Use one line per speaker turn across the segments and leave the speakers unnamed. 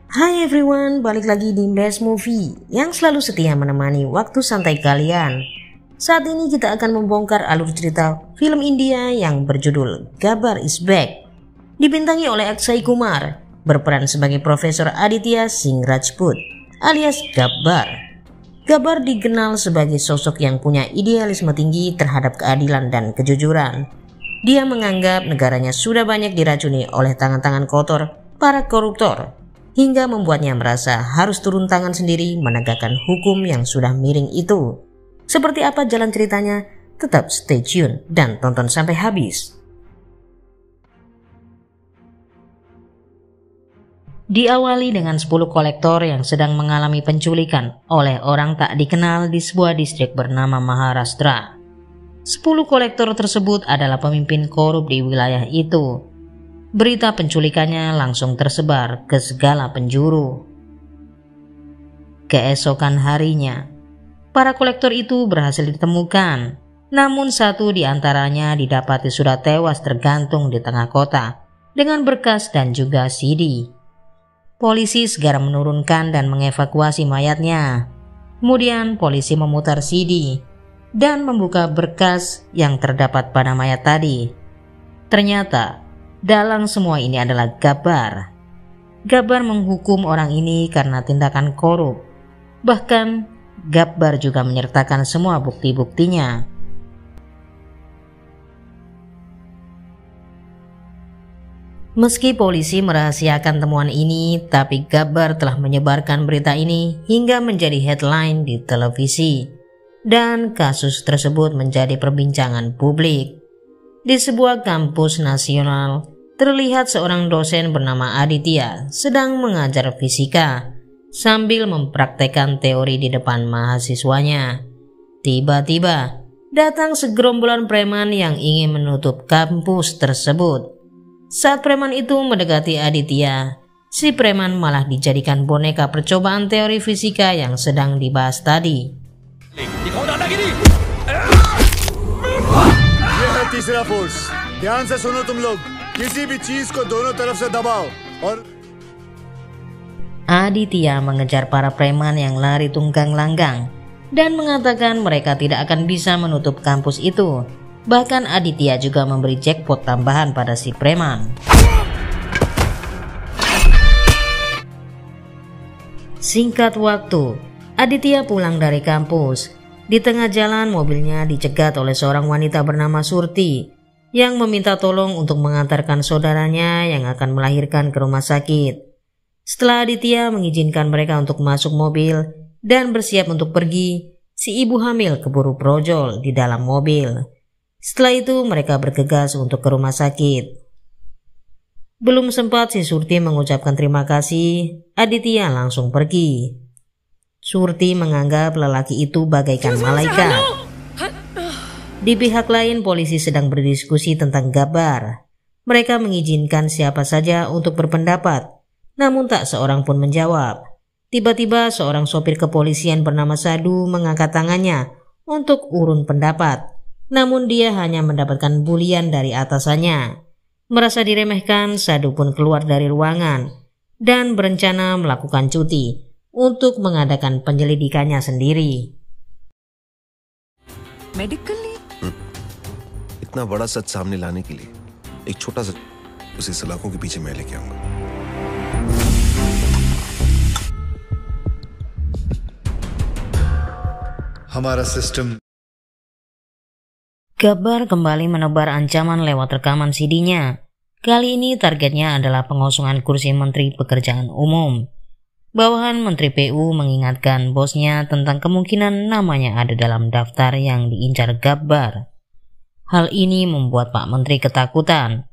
Hai everyone, balik lagi di Best Movie yang selalu setia menemani waktu santai kalian. Saat ini kita akan membongkar alur cerita film India yang berjudul Gabbar is Back. Dibintangi oleh Akshay Kumar, berperan sebagai Profesor Aditya Singh Rajput alias Gabbar. Gabbar dikenal sebagai sosok yang punya idealisme tinggi terhadap keadilan dan kejujuran. Dia menganggap negaranya sudah banyak diracuni oleh tangan-tangan kotor para koruptor, hingga membuatnya merasa harus turun tangan sendiri menegakkan hukum yang sudah miring itu. Seperti apa jalan ceritanya? Tetap stay tune dan tonton sampai habis. Diawali dengan 10 kolektor yang sedang mengalami penculikan oleh orang tak dikenal di sebuah distrik bernama Maharashtra. 10 kolektor tersebut adalah pemimpin korup di wilayah itu. Berita penculikannya langsung tersebar ke segala penjuru. Keesokan harinya, para kolektor itu berhasil ditemukan, namun satu di antaranya didapati sudah tewas tergantung di tengah kota dengan berkas dan juga CD. Polisi segera menurunkan dan mengevakuasi mayatnya. Kemudian polisi memutar CD dan membuka berkas yang terdapat pada mayat tadi. Ternyata dalam semua ini adalah Gabbar. Gabbar menghukum orang ini karena tindakan korup. Bahkan Gabbar juga menyertakan semua bukti-buktinya. Meski polisi merahasiakan temuan ini, tapi Gabbar telah menyebarkan berita ini hingga menjadi headline di televisi. Dan kasus tersebut menjadi perbincangan publik. Di sebuah kampus nasional, terlihat seorang dosen bernama Aditya sedang mengajar fisika sambil mempraktekkan teori di depan mahasiswanya. Tiba-tiba, datang segerombolan preman yang ingin menutup kampus tersebut. Saat preman itu mendekati Aditya, si preman malah dijadikan boneka percobaan teori fisika yang sedang dibahas tadi.
तीसरा फोर्स ध्यान से सुनो तुम लोग किसी भी चीज को दोनों तरफ से दबाओ और
Aditya mengejar para preman yang lari tunggang langgang dan mengatakan mereka tidak akan bisa menutup kampus itu. Bahkan Aditya juga memberi jackpot tambahan pada si preman. Singkat waktu, Aditya pulang dari kampus. Di tengah jalan mobilnya dicegat oleh seorang wanita bernama Surti yang meminta tolong untuk mengantarkan saudaranya yang akan melahirkan ke rumah sakit. Setelah Aditya mengizinkan mereka untuk masuk mobil dan bersiap untuk pergi, si ibu hamil keburu brojol di dalam mobil. Setelah itu mereka bergegas untuk ke rumah sakit. Belum sempat si Surti mengucapkan terima kasih, Aditya langsung pergi. Surti menganggap lelaki itu bagaikan malaikat. Di pihak lain, polisi sedang berdiskusi tentang Gabbar. Mereka mengizinkan siapa saja untuk berpendapat, namun tak seorang pun menjawab. Tiba-tiba seorang sopir kepolisian bernama Sadu mengangkat tangannya untuk urun pendapat, namun dia hanya mendapatkan bulian dari atasannya. Merasa diremehkan, Sadu pun keluar dari ruangan dan berencana melakukan cuti untuk mengadakan penyelidikannya sendiri.
Medically
इतना बड़ा सच सामने लाने के लिए एक छोटा सा उसी सलाखों के पीछे मैं लेके आऊंगा.
हमारा system
Gabbar kembali menebar ancaman lewat rekaman CD-nya. Kali ini targetnya adalah pengosongan kursi Menteri Pekerjaan Umum. Bawahan Menteri PU mengingatkan bosnya tentang kemungkinan namanya ada dalam daftar yang diincar Gabbar. Hal ini membuat Pak Menteri ketakutan.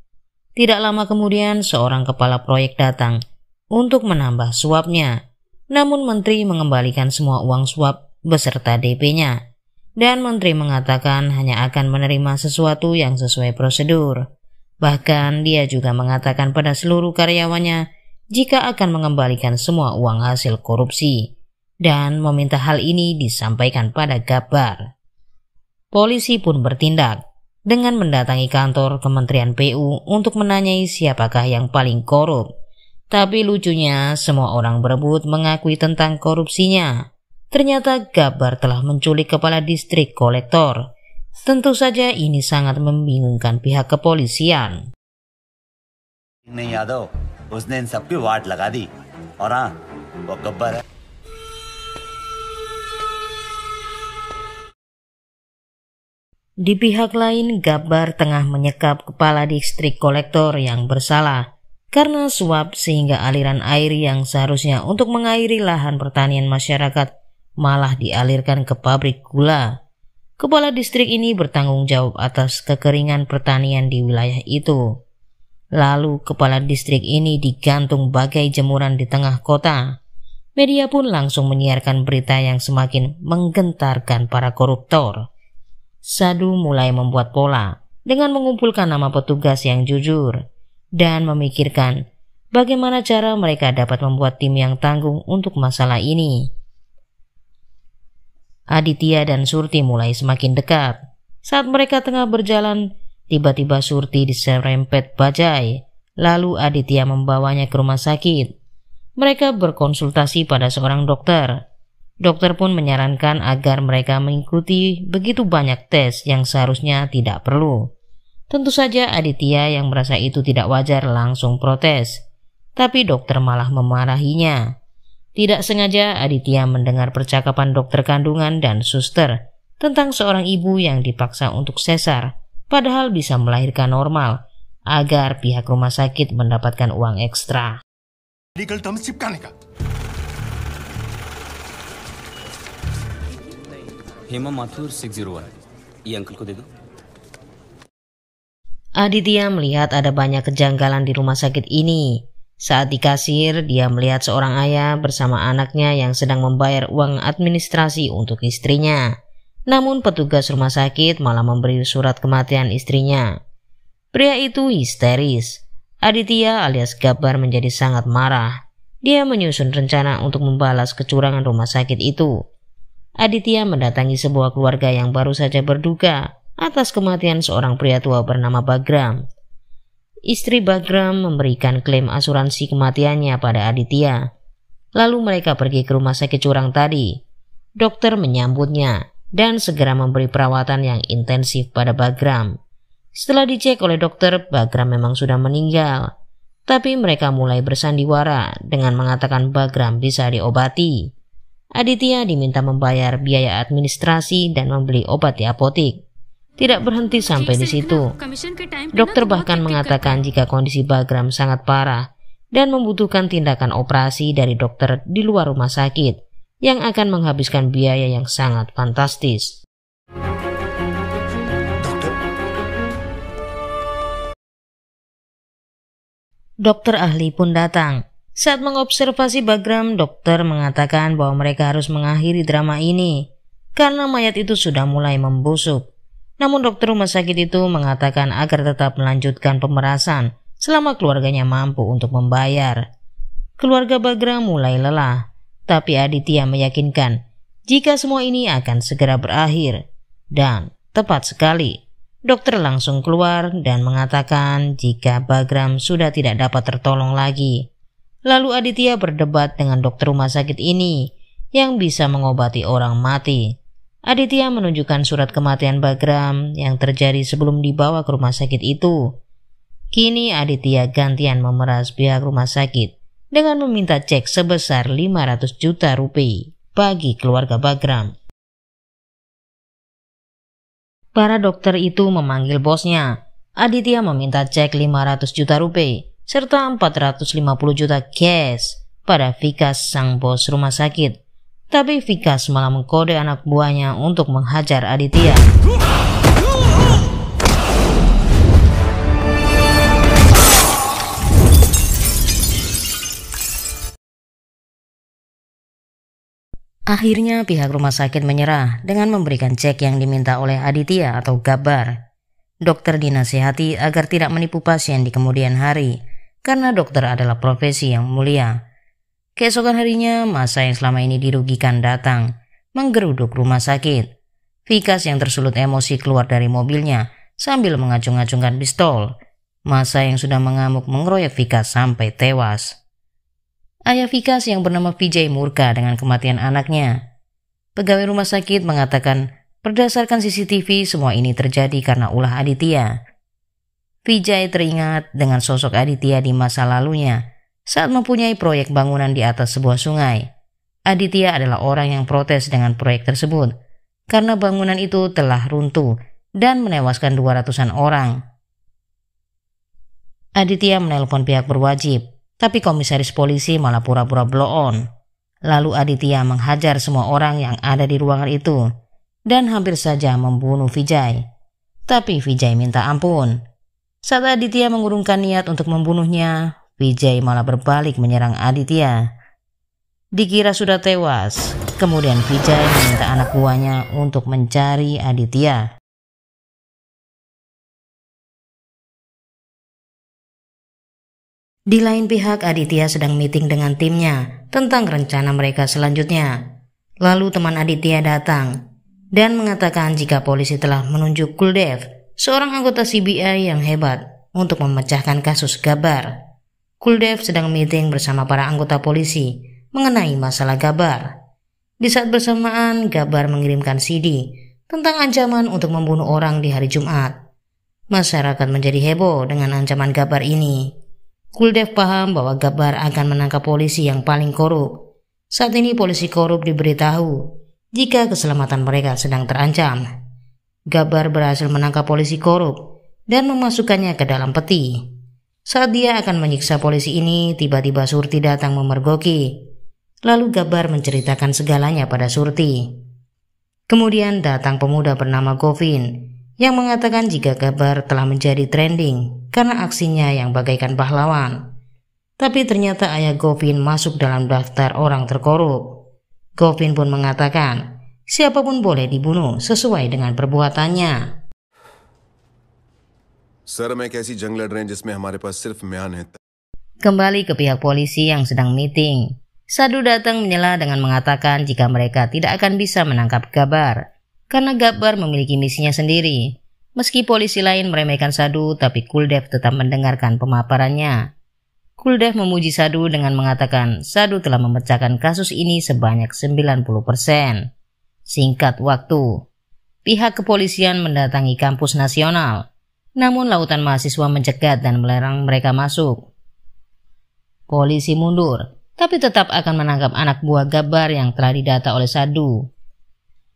Tidak lama kemudian seorang kepala proyek datang untuk menambah suapnya. Namun Menteri mengembalikan semua uang suap beserta DP-nya. Dan Menteri mengatakan hanya akan menerima sesuatu yang sesuai prosedur. Bahkan dia juga mengatakan pada seluruh karyawannya jika akan mengembalikan semua uang hasil korupsi dan meminta hal ini disampaikan pada Gabbar. Polisi pun bertindak dengan mendatangi kantor Kementerian PU untuk menanyai siapakah yang paling korup. Tapi lucunya, semua orang berebut mengakui tentang korupsinya. Ternyata Gabbar telah menculik kepala distrik kolektor. Tentu saja ini sangat membingungkan pihak kepolisian.
नहीं यादव उसने इन सबकी वाट लगा दी और हाँ वो गब्बर है।
Di pihak lain, Gabbar tengah menyekap kepala distrik kolektor yang bersalah karena suap sehingga aliran air yang seharusnya untuk mengairi lahan pertanian masyarakat malah dialirkan ke pabrik gula. Kepala distrik ini bertanggung jawab atas kekeringan pertanian di wilayah itu. Lalu kepala distrik ini digantung bagai jemuran di tengah kota. Media pun langsung menyiarkan berita yang semakin menggentarkan para koruptor. Sadu mulai membuat pola dengan mengumpulkan nama petugas yang jujur dan memikirkan bagaimana cara mereka dapat membuat tim yang tanggung untuk masalah ini. Aditya dan Surti mulai semakin dekat. Saat mereka tengah berjalan, tiba-tiba Surti diserempet bajai, lalu Aditya membawanya ke rumah sakit. Mereka berkonsultasi pada seorang dokter. Dokter pun menyarankan agar mereka mengikuti begitu banyak tes yang seharusnya tidak perlu. Tentu saja Aditya yang merasa itu tidak wajar langsung protes, tapi dokter malah memarahinya. Tidak sengaja Aditya mendengar percakapan dokter kandungan dan suster tentang seorang ibu yang dipaksa untuk sesar, padahal bisa melahirkan normal, agar pihak rumah sakit mendapatkan uang ekstra.
Legal terms चिपकाने का।
हेमा माथुर 601 ये अंकल को दे दो।
Aditya melihat ada banyak kejanggalan di rumah sakit ini. Saat di kasir, dia melihat seorang ayah bersama anaknya yang sedang membayar uang administrasi untuk istrinya. Namun petugas rumah sakit malah memberi surat kematian istrinya. Pria itu histeris. Aditya alias Gabbar menjadi sangat marah. Dia menyusun rencana untuk membalas kecurangan rumah sakit itu. Aditya mendatangi sebuah keluarga yang baru saja berduka atas kematian seorang pria tua bernama Bagram. Istri Bagram memberikan klaim asuransi kematiannya pada Aditya. Lalu mereka pergi ke rumah sakit curang tadi. Dokter menyambutnya dan segera memberi perawatan yang intensif pada Bagram. Setelah dicek oleh dokter, Bagram memang sudah meninggal. Tapi mereka mulai bersandiwara dengan mengatakan Bagram bisa diobati. Aditya diminta membayar biaya administrasi dan membeli obat di apotik. Tidak berhenti sampai di situ. Dokter bahkan mengatakan jika kondisi Bagram sangat parah dan membutuhkan tindakan operasi dari dokter di luar rumah sakit yang akan menghabiskan biaya yang sangat fantastis. Dokter ahli pun datang. Saat mengobservasi Bagram, dokter mengatakan bahwa mereka harus mengakhiri drama ini karena mayat itu sudah mulai membusuk. Namun dokter rumah sakit itu mengatakan agar tetap melanjutkan pemerasan selama keluarganya mampu untuk membayar. Keluarga Bagram mulai lelah, tapi Aditya meyakinkan jika semua ini akan segera berakhir. Dan tepat sekali, dokter langsung keluar dan mengatakan jika Bagram sudah tidak dapat tertolong lagi. Lalu Aditya berdebat dengan dokter rumah sakit ini yang bisa mengobati orang mati. Aditya menunjukkan surat kematian Bagram yang terjadi sebelum dibawa ke rumah sakit itu. Kini Aditya gantian memeras pihak rumah sakit dengan meminta cek sebesar 500 juta rupiah bagi keluarga Bagram. Para dokter itu memanggil bosnya. Aditya meminta cek 500 juta rupiah serta 450 juta cash pada Vikas sang bos rumah sakit. Tapi Vikas malah mengkode anak buahnya untuk menghajar Aditya. Akhirnya pihak rumah sakit menyerah dengan memberikan cek yang diminta oleh Aditya atau Gabbar. Dokter dinasihati agar tidak menipu pasien di kemudian hari, karena dokter adalah profesi yang mulia. Keesokan harinya, masa yang selama ini dirugikan datang, menggeruduk rumah sakit. Vikas yang tersulut emosi keluar dari mobilnya sambil mengacung-acungkan pistol. Masa yang sudah mengamuk mengeroyok Vikas sampai tewas. Ayah Vikas yang bernama Vijay murka dengan kematian anaknya. Pegawai rumah sakit mengatakan berdasarkan CCTV semua ini terjadi karena ulah Aditya. Vijay teringat dengan sosok Aditya di masa lalunya saat mempunyai proyek bangunan di atas sebuah sungai. Aditya adalah orang yang protes dengan proyek tersebut karena bangunan itu telah runtuh dan menewaskan 200-an orang. Aditya menelpon pihak berwajib, tapi komisaris polisi malah pura-pura blow on. Lalu Aditya menghajar semua orang yang ada di ruangan itu dan hampir saja membunuh Vijay. Tapi Vijay minta ampun. Saat Aditya mengurungkan niat untuk membunuhnya, Vijay malah berbalik menyerang Aditya. Dikira sudah tewas, kemudian Vijay meminta anak buahnya untuk mencari Aditya. Di lain pihak, Aditya sedang meeting dengan timnya tentang rencana mereka selanjutnya. Lalu teman Aditya datang dan mengatakan jika polisi telah menunjuk Kuldev, seorang anggota CBI yang hebat, untuk memecahkan kasus Gabbar. Kuldev sedang meeting bersama para anggota polisi mengenai masalah Gabbar. Di saat bersamaan, Gabbar mengirimkan CD tentang ancaman untuk membunuh orang di hari Jumat. Masyarakat menjadi heboh dengan ancaman Gabbar ini. Kuldev paham bahwa Gabbar akan menangkap polisi yang paling korup. Saat ini polisi korup diberitahu jika keselamatan mereka sedang terancam. Gabbar berhasil menangkap polisi korup dan memasukkannya ke dalam peti. Saat dia akan menyiksa polisi ini, tiba-tiba Surti datang memergoki. Lalu Gabbar menceritakan segalanya pada Surti. Kemudian datang pemuda bernama Govin yang mengatakan jika Gabbar telah menjadi trending karena aksinya yang bagaikan pahlawan. Tapi ternyata ayah Govin masuk dalam daftar orang terkorup. Govin pun mengatakan siapapun boleh dibunuh sesuai dengan perbuatannya.
Sir हम एक ऐसी जंग लड़ रहे हैं जिसमें हमारे पास सिर्फ म्यान है.
Kembali ke pihak polisi yang sedang meeting. Sadhu datang menyela dengan mengatakan jika mereka tidak akan bisa menangkap Gabbar karena Gabbar memiliki misinya sendiri. Meski polisi lain meremehkan Sadhu, tapi Kuldev tetap mendengarkan pemaparannya. Kuldev memuji Sadhu dengan mengatakan Sadhu telah memecahkan kasus ini sebanyak 90%. Singkat waktu, pihak kepolisian mendatangi kampus nasional. Namun lautan mahasiswa mencegat dan melarang mereka masuk. Polisi mundur, tapi tetap akan menangkap anak buah Gabbar yang telah didata oleh Sadhu.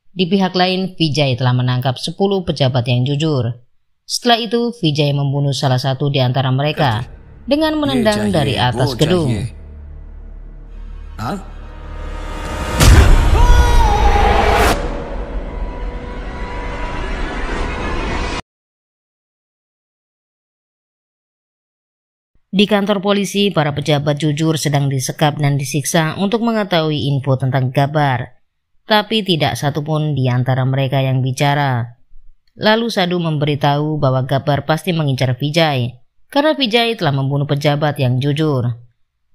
Di pihak lain, Vijay telah menangkap 10 pejabat yang jujur. Setelah itu, Vijay membunuh salah satu di antara mereka dengan menendang dari atas gedung. Di kantor polisi, para pejabat jujur sedang disekap dan disiksa untuk mengetahui info tentang Gabbar. Tapi tidak satupun di antara mereka yang bicara. Lalu Sadhu memberitahu bahwa Gabbar pasti mengincar Vijay, karena Vijay telah membunuh pejabat yang jujur.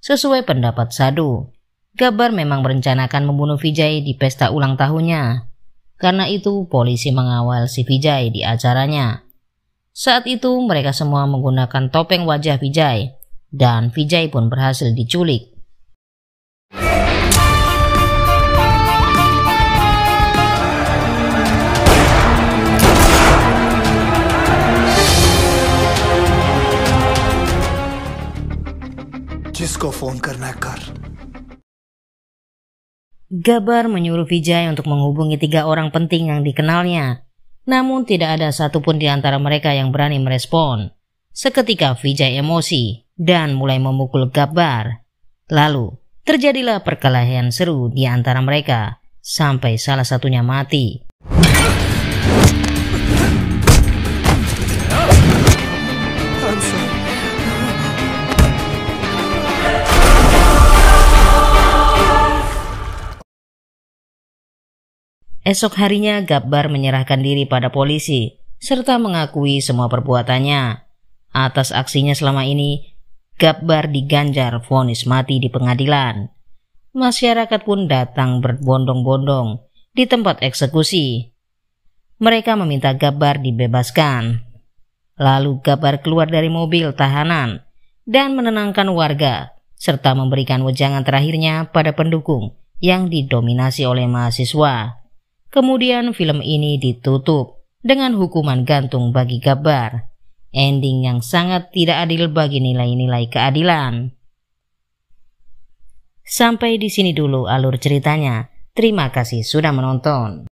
Sesuai pendapat Sadhu, Gabbar memang merencanakan membunuh Vijay di pesta ulang tahunnya. Karena itu, polisi mengawal si Vijay di acaranya. Saat itu mereka semua menggunakan topeng wajah Vijay, dan Vijay pun berhasil diculik.
जिसको फोन करना है कर.
Gabbar menyuruh Vijay untuk menghubungi 3 orang penting yang dikenalnya. Namun tidak ada satupun di antara mereka yang berani merespon. Seketika Vijay emosi dan mulai memukul Gabbar. Lalu terjadilah perkelahian seru di antara mereka sampai salah satunya mati. Esok harinya Gabbar menyerahkan diri pada polisi serta mengakui semua perbuatannya. Atas aksinya selama ini, Gabbar diganjar vonis mati di pengadilan. Masyarakat pun datang berbondong-bondong di tempat eksekusi. Mereka meminta Gabbar dibebaskan. Lalu Gabbar keluar dari mobil tahanan dan menenangkan warga serta memberikan wejangan terakhirnya pada pendukung yang didominasi oleh mahasiswa. Kemudian film ini ditutup dengan hukuman gantung bagi Gabbar, ending yang sangat tidak adil bagi nilai-nilai keadilan. Sampai di sini dulu alur ceritanya. Terima kasih sudah menonton.